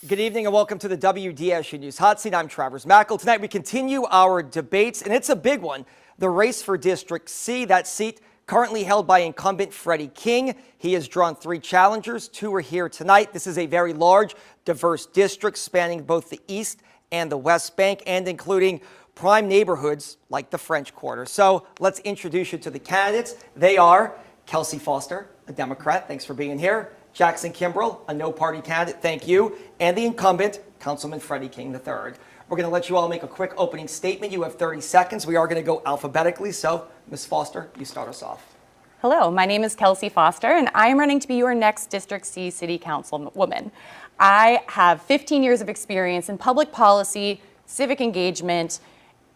Good evening and welcome to the WDSU News Hot Seat. I'm Travers Mackle. Tonight we continue our debates, and it's a big one. The race for District C, that seat currently held by incumbent Freddie King. He has drawn 3 challengers. 2 are here tonight. This is a very large, diverse district spanning both the East and the West Bank and including prime neighborhoods like the French Quarter. So let's introduce you to the candidates. They are Kelsey Foster, a Democrat. Thanks for being here. Jackson Kimbrell, a no-party candidate, thank you, and the incumbent, Councilman Freddie King III. We're going to let you all make a quick opening statement. You have 30 seconds. We are going to go alphabetically, so Ms. Foster, you start us off. Hello, my name is Kelsey Foster, and I am running to be your next District C City Councilwoman. I have 15 years of experience in public policy, civic engagement,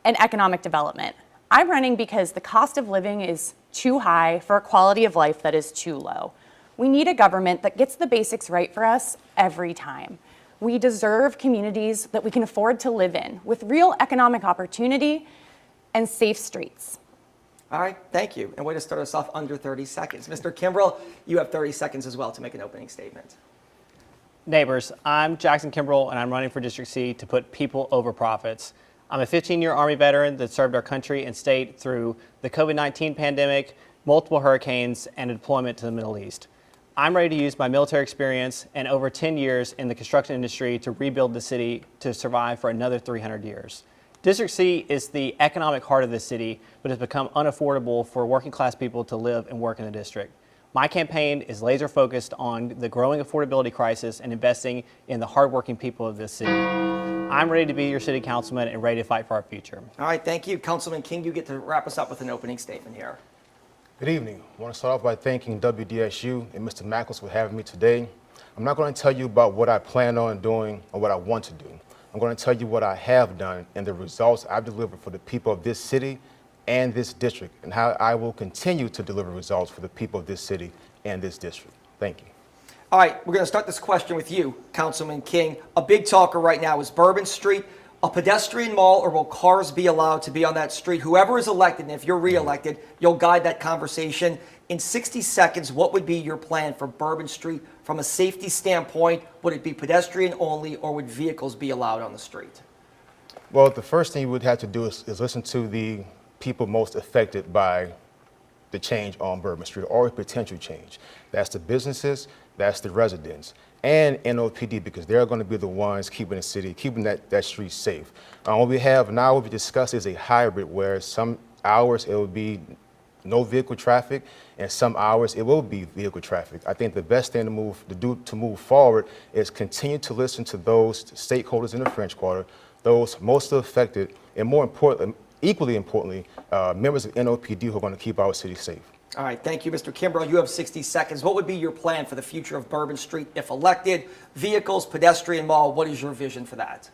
and economic development. I'm running because the cost of living is too high for a quality of life that is too low. We need a government that gets the basics right for us every time. We deserve communities that we can afford to live in with real economic opportunity and safe streets. All right, thank you. And way to start us off under 30 seconds. Mr. Kimbrell, you have 30 seconds as well to make an opening statement. Neighbors, I'm Jackson Kimbrell, and I'm running for District C to put people over profits. I'm a 15-year Army veteran that served our country and state through the COVID-19 pandemic, multiple hurricanes, and a deployment to the Middle East. I'm ready to use my military experience and over 10 years in the construction industry to rebuild the city to survive for another 300 years. District C is the economic heart of the city, but has become unaffordable for working class people to live and work in the district. My campaign is laser focused on the growing affordability crisis and investing in the hardworking people of this city. I'm ready to be your city councilman and ready to fight for our future. All right, thank you. Councilman King, you get to wrap us up with an opening statement here. Good evening. I want to start off by thanking WDSU and Mr. Mackles for having me today. I'm not going to tell you about what I plan on doing or what I want to do. I'm going to tell you what I have done and the results I've delivered for the people of this city and this district, and how I will continue to deliver results for the people of this city and this district. Thank you. All right, we're going to start this question with you, Councilman King. A big talker right now is Bourbon Street a pedestrian mall, or will cars be allowed to be on that street? Whoever is elected, and if you're reelected, you'll guide that conversation. In 60 seconds, what would be your plan for Bourbon Street from a safety standpoint? Would it be pedestrian only, or would vehicles be allowed on the street? Well, the first thing you would have to do is listen to the people most affected by the change on Bourbon Street, or a potential change. That's the businesses, that's the residents, and NOPD, because they're going to be the ones keeping the city, keeping that street safe. What we have now, what we discussed, is a hybrid, where some hours it will be no vehicle traffic, and some hours it will be vehicle traffic. I think the best thing to move forward is continue to listen to those stakeholders in the French Quarter, those most affected, and more importantly, equally importantly, members of NOPD who are going to keep our city safe. All right, thank you, Mr. Kimbrell. You have 60 seconds. What would be your plan for the future of Bourbon Street if elected? Vehicles, pedestrian mall, what is your vision for that?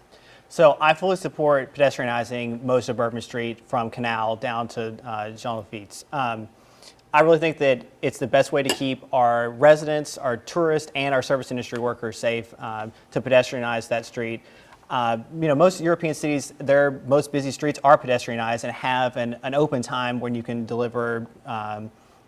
So I fully support pedestrianizing most of Bourbon Street from Canal down to Jean Lafitte's. I really think that it's the best way to keep our residents, our tourists, and our service industry workers safe to pedestrianize that street. Most European cities, their most busy streets are pedestrianized and have an open time when you can deliver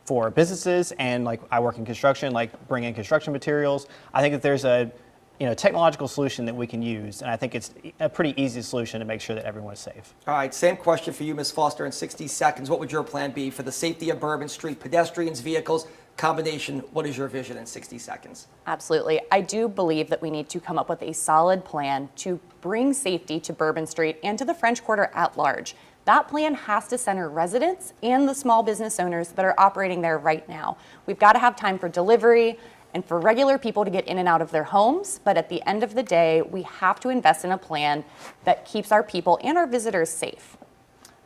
for businesses, and like I work in construction, like bring in construction materials. I think that there's a technological solution that we can use, and I think it's a pretty easy solution to make sure that everyone is safe. All right, same question for you, Ms. Foster. In 60 seconds, what would your plan be for the safety of Bourbon Street, pedestrians, vehicles, combination? What is your vision in 60 seconds? Absolutely. I do believe that we need to come up with a solid plan to bring safety to Bourbon Street and to the French Quarter at large. That plan has to center residents and the small business owners that are operating there right now. We've got to have time for delivery and for regular people to get in and out of their homes, but at the end of the day, we have to invest in a plan that keeps our people and our visitors safe.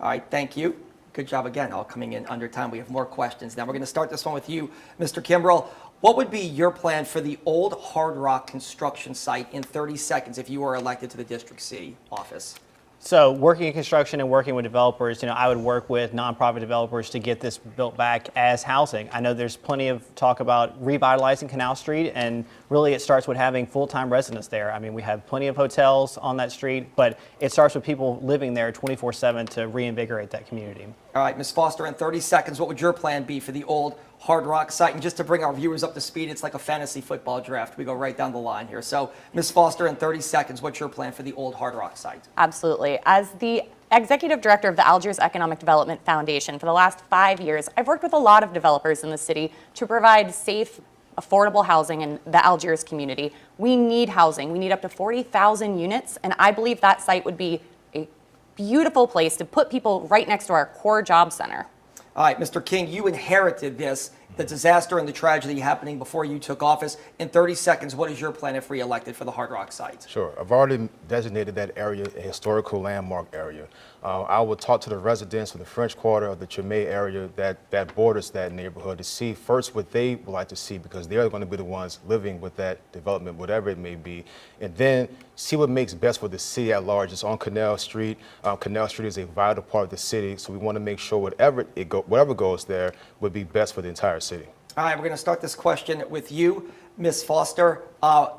All right, thank you. Good job again, all coming in under time. We have more questions. Now we're going to start this one with you, Mr. Kimbrell. What would be your plan for the old Hard Rock construction site in 30 seconds if you were elected to the District C office? So working in construction and working with developers, I would work with nonprofit developers to get this built back as housing. I know there's plenty of talk about revitalizing Canal Street, and really it starts with having full-time residents there. I mean, we have plenty of hotels on that street, but it starts with people living there 24/7 to reinvigorate that community. All right, Ms. Foster, in 30 seconds, what would your plan be for the old Hard Rock site. And just to bring our viewers up to speed, it's like a fantasy football draft. We go right down the line here. So, Ms. Foster, in 30 seconds, what's your plan for the old Hard Rock site? Absolutely. As the executive director of the Algiers Economic Development Foundation for the last 5 years, I've worked with a lot of developers in the city to provide safe, affordable housing in the Algiers community. We need housing. We need up to 40,000 units, and I believe that site would be a beautiful place to put people right next to our core job center. All right, Mr. King, you inherited this, the disaster and the tragedy happening before you took office. In 30 seconds, what is your plan if reelected for the Hard Rock site? Sure. I've already designated that area a historical landmark area. I will talk to the residents of the French Quarter of the Tremé area that borders that neighborhood to see first what they would like to see, because they're going to be the ones living with that development, whatever it may be, and then see what makes best for the city at large. It's on Canal Street. Canal Street is a vital part of the city, so we want to make sure whatever goes there would be best for the entire city. All right, we're going to start this question with you, Ms. Foster.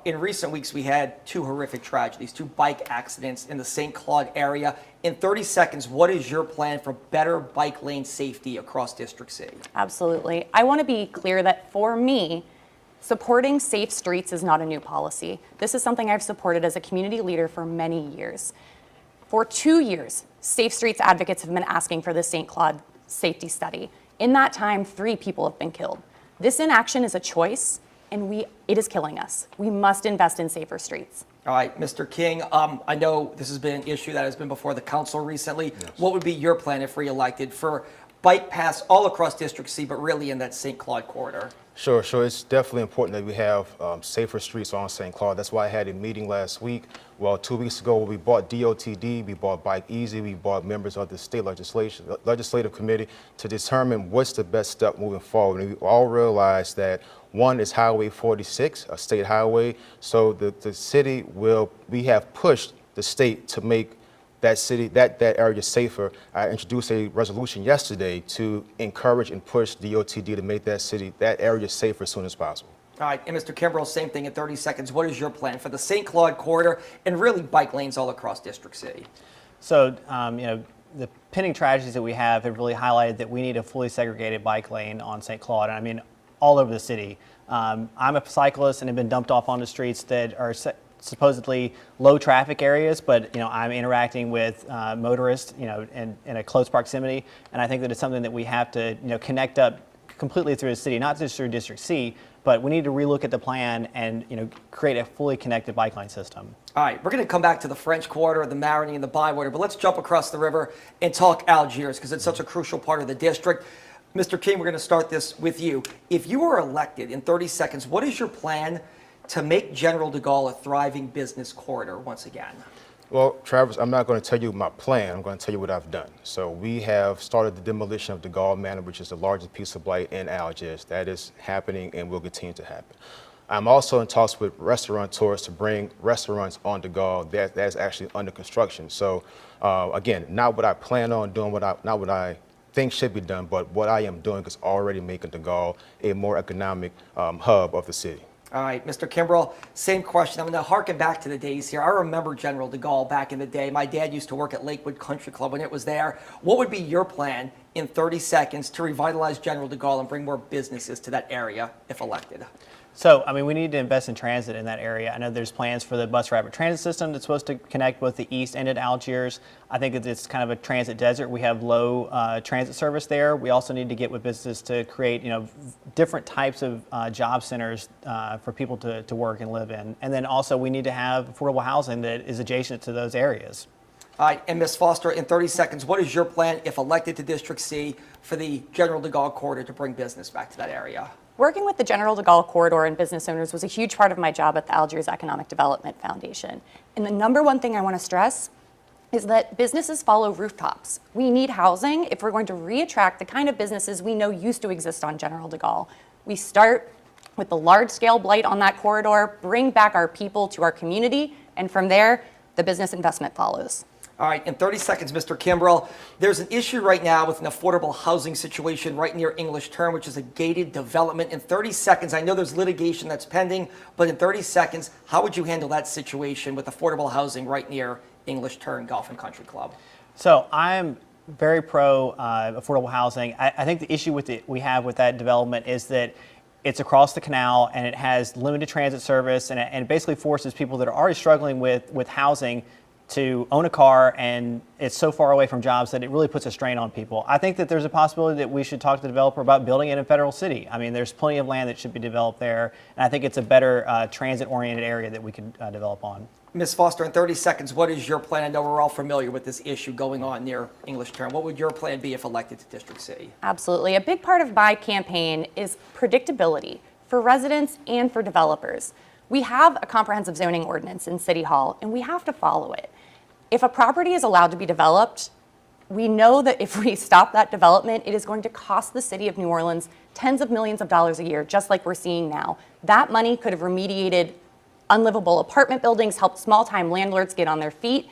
In recent weeks, we had two horrific tragedies, two bike accidents in the St. Claude area. In 30 seconds, what is your plan for better bike lane safety across District C? Absolutely. I want to be clear that for me, supporting safe streets is not a new policy. This is something I've supported as a community leader for many years. For 2 years, Safe Streets advocates have been asking for the St. Claude safety study. In that time, 3 people have been killed. This inaction is a choice, and it is killing us. We must invest in safer streets. All right, Mr. King, I know this has been an issue that has been before the council recently. Yes. What would be your plan if reelected for bike paths all across District C, but really in that St. Claude corridor? Sure. It's definitely important that we have safer streets on St. Claude. That's why I had a meeting last week. Well, 2 weeks ago, we bought DOTD, we bought Bike Easy, we bought members of the state legislative committee to determine what's the best step moving forward. And we all realize that one is Highway 46, a state highway. So the city we have pushed the state to make that area safer. I introduced a resolution yesterday to encourage and push DOTD to make that area safer as soon as possible. All right, and Mr. Kimbrell, same thing in 30 seconds. What is your plan for the St. Claude corridor and really bike lanes all across District C? So, the pending tragedies that we have really highlighted that we need a fully segregated bike lane on St. Claude. And I mean, all over the city. I'm a cyclist and have been dumped off on the streets that are supposedly low traffic areas, but I'm interacting with motorists, in a close proximity, and I think that it's something that we have to connect up completely through the city, not just through District C, but we need to relook at the plan and create a fully connected bike lane system. All right, we're going to come back to the French Quarter, the Marigny, and the Bywater, but let's jump across the river and talk Algiers because it's such a crucial part of the district. Mr. King, we're going to start this with you. If you were elected in 30 seconds, what is your plan to make General de Gaulle a thriving business corridor once again? Well, Travis, I'm not going to tell you my plan. I'm going to tell you what I've done. So we have started the demolition of de Gaulle Manor, which is the largest piece of blight in Algiers. That is happening and will continue to happen. I'm also in talks with restaurateurs to bring restaurants on de Gaulle. That's actually under construction. So again, not what I plan on doing, not what I think should be done, but what I am doing is already making de Gaulle a more economic hub of the city. All right, Mr. Kimbrell, same question. I'm going to harken back to the days here. I remember General de Gaulle back in the day. My dad used to work at Lakewood Country Club when it was there. What would be your plan in 30 seconds to revitalize General de Gaulle and bring more businesses to that area if elected? So, I mean, we need to invest in transit in that area. I know there's plans for the bus rapid transit system that's supposed to connect both the east and at Algiers. I think that it's kind of a transit desert. We have low transit service there. We also need to get with businesses to create, different types of job centers for people to work and live in. And then also we need to have affordable housing that is adjacent to those areas. All right, and Ms. Foster, in 30 seconds, what is your plan, if elected to District C, for the General de Gaulle corridor to bring business back to that area? Working with the General de Gaulle corridor and business owners was a huge part of my job at the Algiers Economic Development Foundation. And the number one thing I want to stress is that businesses follow rooftops. We need housing if we're going to reattract the kind of businesses we know used to exist on General de Gaulle. We start with the large-scale blight on that corridor, bring back our people to our community, and from there, the business investment follows. All right, in 30 seconds, Mr. Kimbrell, there's an issue right now with an affordable housing situation right near English Turn, which is a gated development. In 30 seconds, I know there's litigation that's pending, but in 30 seconds, how would you handle that situation with affordable housing right near English Turn Golf and Country Club? So I'm very pro affordable housing. I think the issue we have with that development is that it's across the canal and it has limited transit service, and it basically forces people that are already struggling with housing to own a car, and it's so far away from jobs that it really puts a strain on people. I think that there's a possibility that we should talk to the developer about building it in Federal City. I mean, there's plenty of land that should be developed there, and I think it's a better transit-oriented area that we could develop on. Ms. Foster, in 30 seconds, what is your plan? I know we're all familiar with this issue going on near English Turn. What would your plan be if elected to District C? Absolutely. A big part of my campaign is predictability for residents and for developers. We have a comprehensive zoning ordinance in City Hall, and we have to follow it. If a property is allowed to be developed, we know that if we stop that development, it is going to cost the city of New Orleans tens of millions of dollars a year, just like we're seeing now. That money could have remediated unlivable apartment buildings, helped small-time landlords get on their feet,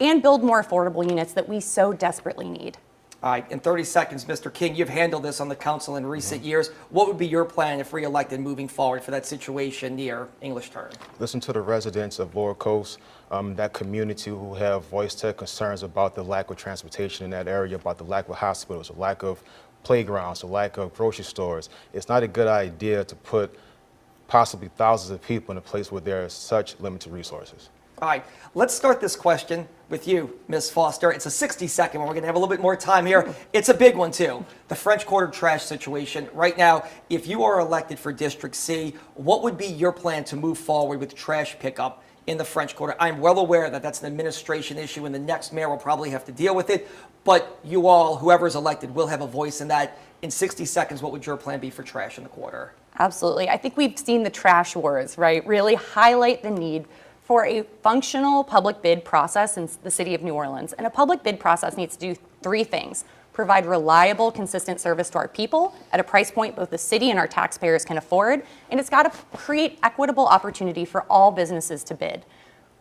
and build more affordable units that we so desperately need. All right, in 30 seconds, Mr. King, you've handled this on the council in recent years. What would be your plan if re-elected moving forward for that situation near English Turn? Listen to the residents of Lower Coast, that community who have voiced their concerns about the lack of transportation in that area, about the lack of hospitals, the lack of playgrounds, the lack of grocery stores. It's not a good idea to put possibly thousands of people in a place where there are such limited resources. All right, let's start this question with you, Ms. Foster. It's a 60-second one. We're going to have a little bit more time here. It's a big one, too. The French Quarter trash situation. Right now, if you are elected for District C, what would be your plan to move forward with trash pickup in the French Quarter? I'm well aware that that's an administration issue, and the next mayor will probably have to deal with it. But you all, whoever is elected, will have a voice in that. In 60 seconds, what would your plan be for trash in the quarter? Absolutely. I think we've seen the trash wars, right, really highlight the need for a functional public bid process in the city of New Orleans. And a public bid process needs to do three things: provide reliable, consistent service to our people at a price point both the city and our taxpayers can afford, and it's got to create equitable opportunity for all businesses to bid.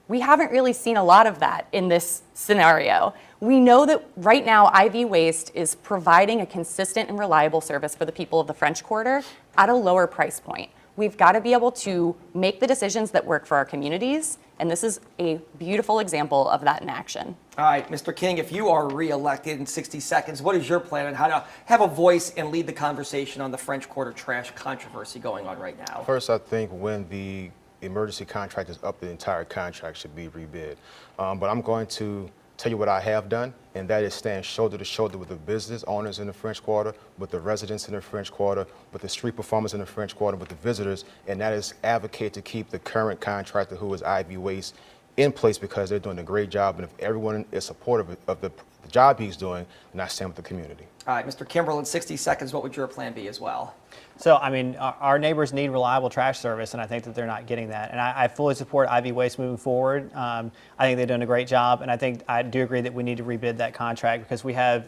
We haven't really seen a lot of that in this scenario. We know that right now IV Waste is providing a consistent and reliable service for the people of the French Quarter at a lower price point. We've got to be able to make the decisions that work for our communities, and this is a beautiful example of that in action. All right, Mr. King, if you are re-elected in 60 seconds, what is your plan on how to have a voice and lead the conversation on the French Quarter trash controversy going on right now? First, I think when the emergency contract is up, the entire contract should be rebid. But I'm going to tell you what I have done, and that is stand shoulder to shoulder with the business owners in the French Quarter, with the residents in the French Quarter, with the street performers in the French Quarter, with the visitors, and that is advocate to keep the current contractor, who is IV Waste, in place, because they're doing a great job, and if everyone is supportive of the job he's doing, then I stand with the community. All right, Mr. Kimbrell, in 60 seconds, what would your plan be as well? So, I mean, our neighbors need reliable trash service, and I think that they're not getting that. And I fully support IV Waste moving forward. I think they've done a great job, and I do agree that we need to rebid that contract, because we have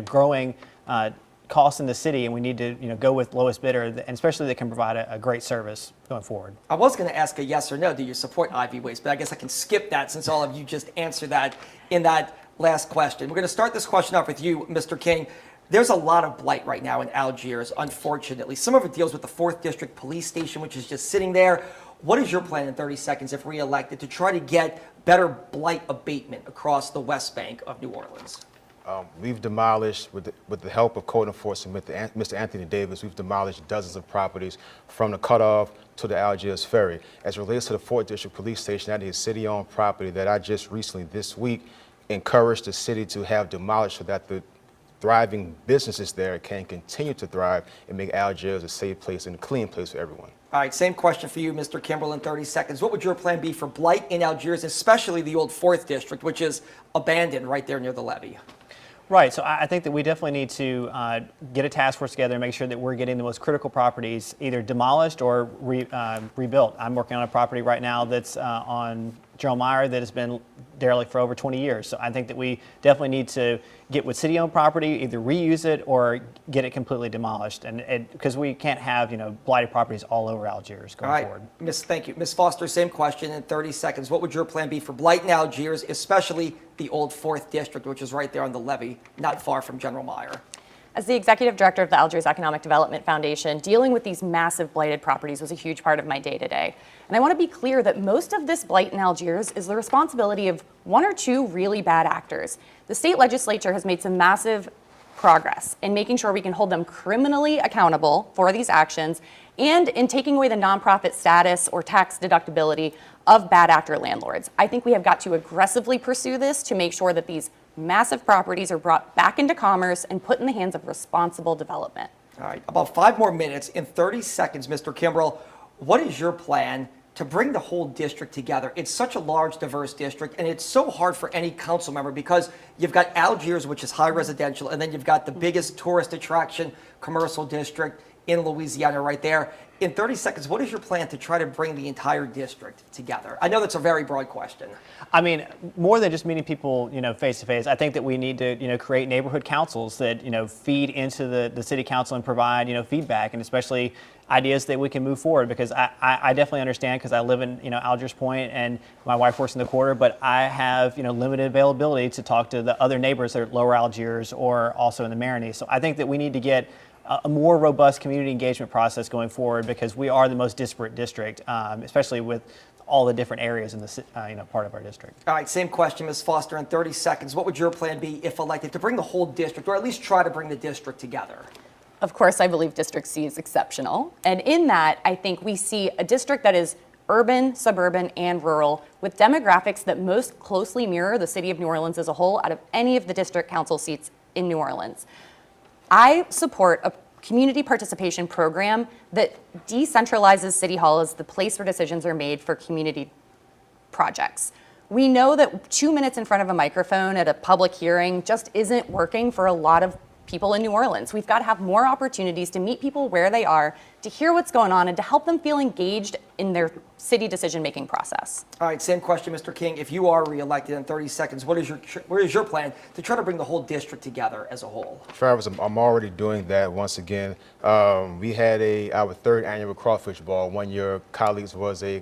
growing costs in the city, and we need to go with lowest bidder, and especially that can provide a great service going forward. I was going to ask a yes or no, do you support IV Waste? But I guess I can skip that since all of you just answered that in that last question. We're going to start this question off with you, Mr. King. There's a lot of blight right now in Algiers, unfortunately. Some of it deals with the 4th District Police Station, which is just sitting there. What is your plan in 30 seconds, if re-elected, to try to get better blight abatement across the West Bank of New Orleans? We've demolished, with the help of code enforcement, Mr. Anthony Davis, we've demolished dozens of properties from the cutoff to the Algiers ferry. As it relates to the 4th District Police Station, that is city-owned property that I just recently, this week, encouraged the city to have demolished so that the thriving businesses there can continue to thrive and make Algiers a safe place and a clean place for everyone. All right, same question for you, Mr. Kimbrell, in 30 seconds. What would your plan be for blight in Algiers, especially the old 4th District, which is abandoned right there near the levee? Right, so I think that we definitely need to get a task force together and make sure that we're getting the most critical properties either demolished or rebuilt. I'm working on a property right now that's on Gerald Meyer that has been derelict for over 20 years. So I think that we definitely need to get with city-owned property, either reuse it or get it completely demolished, and because we can't have blighted properties all over Algiers going forward. Thank you. Ms. Foster, same question in 30 seconds. What would your plan be for blight in Algiers, especially the old 4th District, which is right there on the levee, not far from General Meyer? As the executive director of the Algiers Economic Development Foundation, dealing with these massive blighted properties was a huge part of my day-to-day. And I want to be clear that most of this blight in Algiers is the responsibility of one or two really bad actors. The state legislature has made some massive progress in making sure we can hold them criminally accountable for these actions and in taking away the nonprofit status or tax deductibility of bad actor landlords. I think we have got to aggressively pursue this to make sure that these massive properties are brought back into commerce and put in the hands of responsible development. All right, about 5 more minutes. In 30 seconds, Mr. Kimbrell, what is your plan to bring the whole district together? It's such a large, diverse district, and it's so hard for any council member because you've got Algiers, which is high residential, and then you've got the biggest tourist attraction commercial district in Louisiana right there. In 30 seconds, what is your plan to try to bring the entire district together? I know that's a very broad question. I mean, more than just meeting people, face to face, I think that we need to, create neighborhood councils that, feed into the city council and provide, feedback, and especially ideas that we can move forward, because I definitely understand, because I live in, Algiers Point and my wife works in the quarter, but I have, limited availability to talk to the other neighbors that are lower Algiers or also in the Marigny. So I think that we need to get a more robust community engagement process going forward, because we are the most disparate district, especially with all the different areas in the part of our district. All right, same question, Ms. Foster. In 30 seconds, what would your plan be if elected to bring the whole district, or at least try to bring the district together? Of course, I believe District C is exceptional. And in that, I think we see a district that is urban, suburban, and rural, with demographics that most closely mirror the city of New Orleans as a whole out of any of the district council seats in New Orleans. I support a community participation program that decentralizes City Hall as the place where decisions are made for community projects. We know that 2 minutes in front of a microphone at a public hearing just isn't working for a lot of people in New Orleans. We've got to have more opportunities to meet people where they are, to hear what's going on, and to help them feel engaged in their city decision-making process. All right, same question, Mr. King. If you are reelected in 30 seconds, what is your plan to try to bring the whole district together as a whole? Travis, I'm already doing that once again. We had our 3rd annual crawfish ball. One of your colleagues was a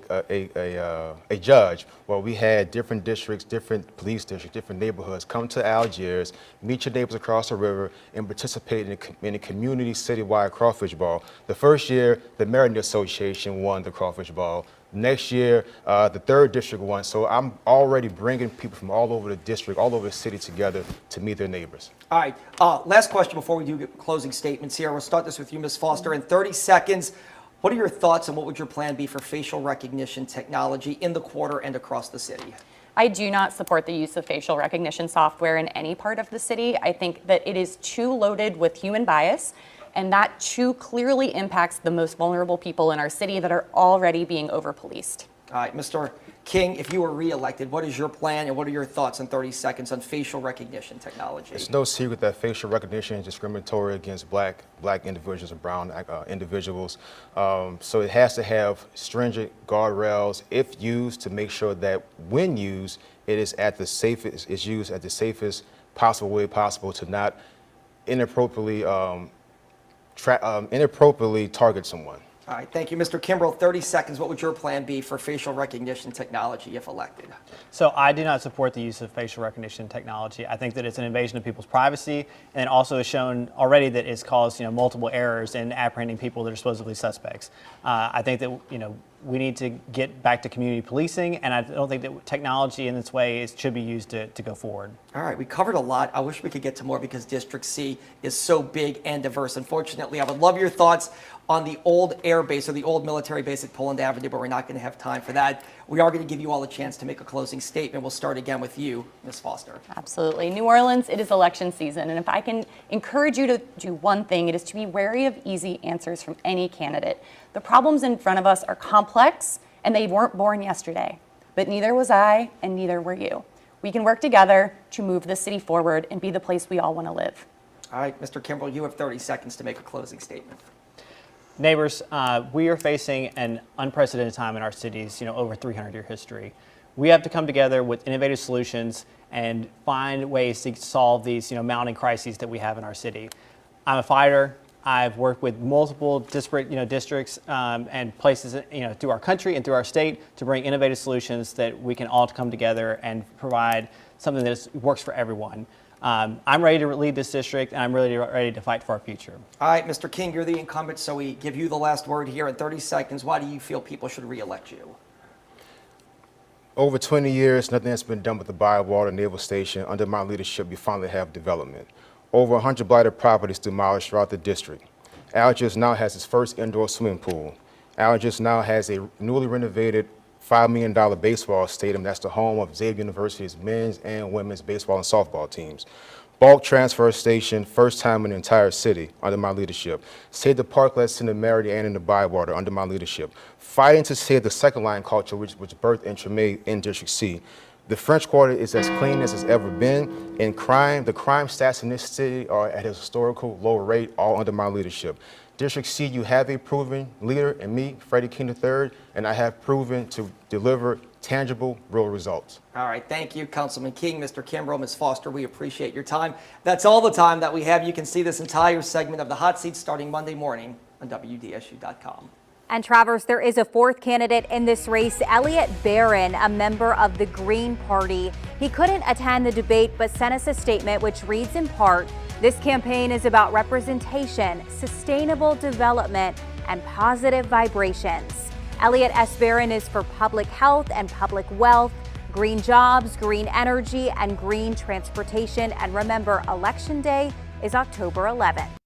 judge. Well, we had different districts, different police districts, different neighborhoods come to Algiers, meet your neighbors across the river, and participate in a community citywide crawfish ball. The first year, the Marigny Association won the crawfish ball. Next year, the 3rd district won. So I'm already bringing people from all over the district, all over the city together to meet their neighbors. All right, last question before we do closing statements here. We'll start this with you, Ms. Foster. In 30 seconds, what are your thoughts and what would your plan be for facial recognition technology in the quarter and across the city? I do not support the use of facial recognition software in any part of the city. I think that it is too loaded with human bias, and that too clearly impacts the most vulnerable people in our city that are already being over-policed. All right, Mr. King, if you were reelected, what is your plan and what are your thoughts in 30 seconds on facial recognition technology? It's no secret that facial recognition is discriminatory against black individuals and brown individuals. So it has to have stringent guardrails if used, to make sure that when used, it is at the safest, is used at the safest possible way possible to not inappropriately target someone. All right, thank you. Mr. Kimbrell, 30 seconds. What would your plan be for facial recognition technology if elected? So I do not support the use of facial recognition technology. I think that it's an invasion of people's privacy, and also has shown already that it's caused multiple errors in apprehending people that are supposedly suspects. I think that we need to get back to community policing, and I don't think that technology in this way should be used to go forward. All right, we covered a lot. I wish we could get to more because District C is so big and diverse. Unfortunately, I would love your thoughts on the old air base or the old military base at Poland Avenue, but we're not going to have time for that. We are going to give you all a chance to make a closing statement. We'll start again with you, Ms. Foster. Absolutely. New Orleans, it is election season, and if I can encourage you to do one thing, it is to be wary of easy answers from any candidate. The problems in front of us are complex, and they weren't born yesterday, but neither was I, and neither were you. We can work together to move the city forward and be the place we all want to live. All right, Mr. Kimbrell, you have 30 seconds to make a closing statement. Neighbors, we are facing an unprecedented time in our city's over 300-year history. We have to come together with innovative solutions and find ways to solve these mounting crises that we have in our city. I'm a fighter. I've worked with multiple disparate districts and places through our country and through our state to bring innovative solutions that we can all come together and provide something that works for everyone. I'm ready to lead this district, and I'm really ready to fight for our future. All right, Mr. King, you're the incumbent, so we give you the last word here in 30 seconds. Why do you feel people should re-elect you? Over 20 years, nothing has been done with the Bywater Naval Station. Under my leadership, we finally have development. Over 100 blighted properties demolished throughout the district. Algiers now has its first indoor swimming pool. Algiers now has a newly renovated $5 million baseball stadium that's the home of Xavier University's men's and women's baseball and softball teams. Bulk transfer station, first time in the entire city under my leadership. Save the parklets in the Merity and in the Bywater under my leadership. Fighting to save the second line culture which birthed and Tremay in District C. The French Quarter is as clean as it's ever been. In crime, the crime stats in this city are at a historical low rate, all under my leadership. District C, you have a proven leader in me, Freddie King III, and I have proven to deliver tangible, real results. All right, thank you, Councilman King, Mr. Kimbrough, Ms. Foster. We appreciate your time. That's all the time that we have. You can see this entire segment of the Hot Seat starting Monday morning on WDSU.com. And Travers, there is a fourth candidate in this race, Elliot Barron, a member of the Green Party. He couldn't attend the debate, but sent us a statement which reads in part, "This campaign is about representation, sustainable development, and positive vibrations." Elliot S. Barron is for public health and public wealth, green jobs, green energy, and green transportation. And remember, Election Day is October 11th.